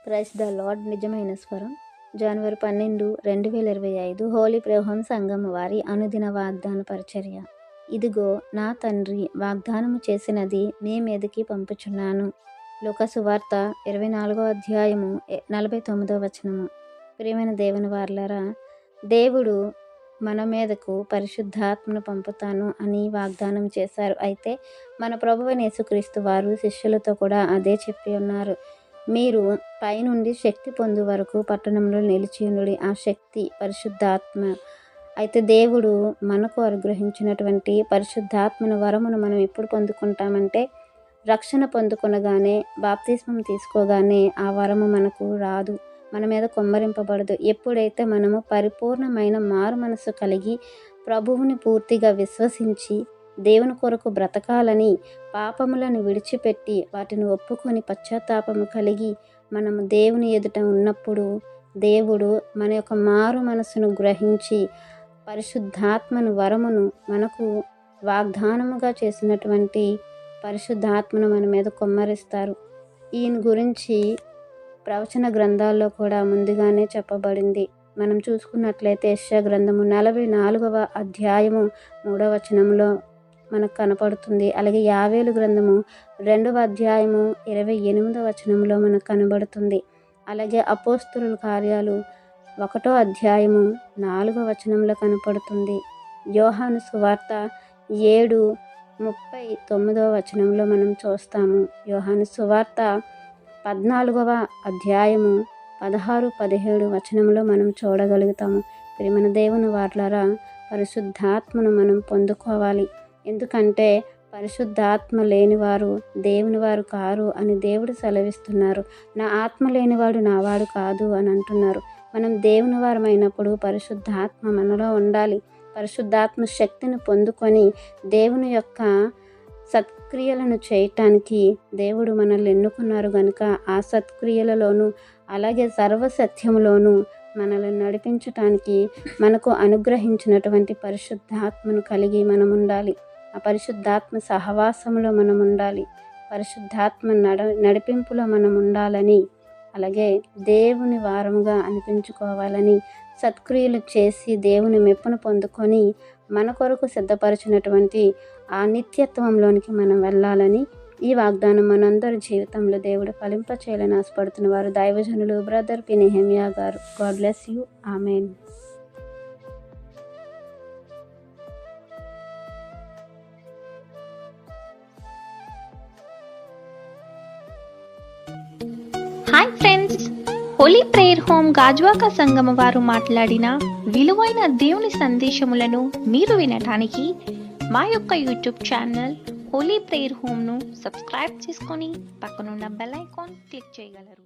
Praise the lord. నిజమైన స్వరం. జనవరి 12, 2025 Holi prayer home సంఘం వారి అనుదిన వాగ్దాన పరిచర్య. ఇదిగో నా తండ్రి వాగ్దానము చేసినది మీ మీదకి పంపుచున్నాను. లూకా సువార్త 24వ అధ్యాయము 49వ వచనము. ప్రియమైన దేవుని వారలారా, దేవుడు మన మీదకు పరిశుద్ధాత్మను పంపుతాను అని వాగ్దానం చేశారు. అయితే మన ప్రభువైన యేసుక్రీస్తు వారు శిష్యులతో కూడా అదే చెప్పి ఉన్నారు. మీరు పైనుండి శక్తి పొందు వరకు పట్టణంలో నిలిచియుండుడి. ఆ శక్తి పరిశుద్ధాత్మ. అయితే దేవుడు మనకు అనుగ్రహించినటువంటి పరిశుద్ధాత్మను వరమును మనం ఎప్పుడు పొందుకుంటామంటే, రక్షణ పొందుకొనగానే, బాప్తిస్మం తీసుకోగానే ఆ వరము మనకు రాదు, మన మీద కొమ్మరింపబడదు. ఎప్పుడైతే మనము పరిపూర్ణమైన మారు మనసు కలిగి ప్రభువుని పూర్తిగా విశ్వసించి దేవుని కొరకు బ్రతకాలని, పాపములను విడిచిపెట్టి వాటిని ఒప్పుకొని పశ్చాత్తాపము కలిగి మనము దేవుని ఎదుట ఉన్నప్పుడు, దేవుడు మన యొక్క మారు మనసును గ్రహించి పరిశుద్ధాత్మను వరమును మనకు వాగ్దానముగా చేసినటువంటి పరిశుద్ధాత్మను మన మీద కొమ్మరిస్తారు. ఈయన గురించి ప్రవచన గ్రంథాల్లో కూడా ముందుగానే చెప్పబడింది. మనం చూసుకున్నట్లయితే యెషయా గ్రంథము 44వ అధ్యాయము 3వ వచనంలో మనకు కనపడుతుంది. అలాగే యావేలు గ్రంథము 2వ అధ్యాయము 28వ వచనంలో మనకు కనబడుతుంది. అలాగే అపోస్తలుల కార్యాలు 1వ అధ్యాయము 4వ వచనంలో కనపడుతుంది. యోహాను సువార్త 7:39వ వచనంలో మనం చూస్తాము. యోహాను సువార్త 14వ అధ్యాయము 16-17 వచనంలో మనం చూడగలుగుతాము. ప్రియమైన దేవుని వారలారా, పరిశుద్ధాత్మను మనం పొందుకోవాలి. ఎందుకంటే పరిశుద్ధాత్మ లేనివారు దేవుని వారు కారు అని దేవుడు సెలవిస్తున్నారు. నా ఆత్మ లేనివాడు నావాడు కాదు అని అంటున్నారు. మనం దేవుని వారమైనప్పుడు పరిశుద్ధాత్మ మనలో ఉండాలి. పరిశుద్ధాత్మ శక్తిని పొందుకొని దేవుని యొక్క సత్క్రియలను చేయటానికి దేవుడు మనల్ని ఎన్నుకున్నారు కనుక ఆ సత్క్రియలలోనూ అలాగే సర్వసత్యములోనూ మనల్ని నడిపించటానికి మనకు అనుగ్రహించినటువంటి పరిశుద్ధాత్మను కలిగి మనం ఉండాలి. ఆ పరిశుద్ధాత్మ సహవాసంలో మనం ఉండాలి. పరిశుద్ధాత్మ నడిపింపులో మనం ఉండాలని, అలాగే దేవుని వారముగా అనిపించుకోవాలని, సత్క్రియలు చేసి దేవుని మెప్పును పొందుకొని మన కొరకు సిద్ధపరిచినటువంటి ఆ నిత్యత్వంలోనికి మనం వెళ్ళాలని ఈ వాగ్దానం మనందరి జీవితంలో దేవుడు ఫలింపచేయాలని ఆశపడుతున్న వారు దైవజనులు బ్రదర్ పి. నెహెమియా గారు. God bless you. Amen. Hi friends, Holi prayer home Gajuwaka సంగమ వారు మాట్లాడిన విలువైన దేవుని సందేశములను మీరు వినటానికి మా యొక్క యూట్యూబ్ ఛానల్ హోలీ ప్రేయర్ హోమ్ను సబ్స్క్రైబ్ చేసుకొని పక్కనున్న బెల్ ఐకాన్ క్లిక్ చేయగలరు.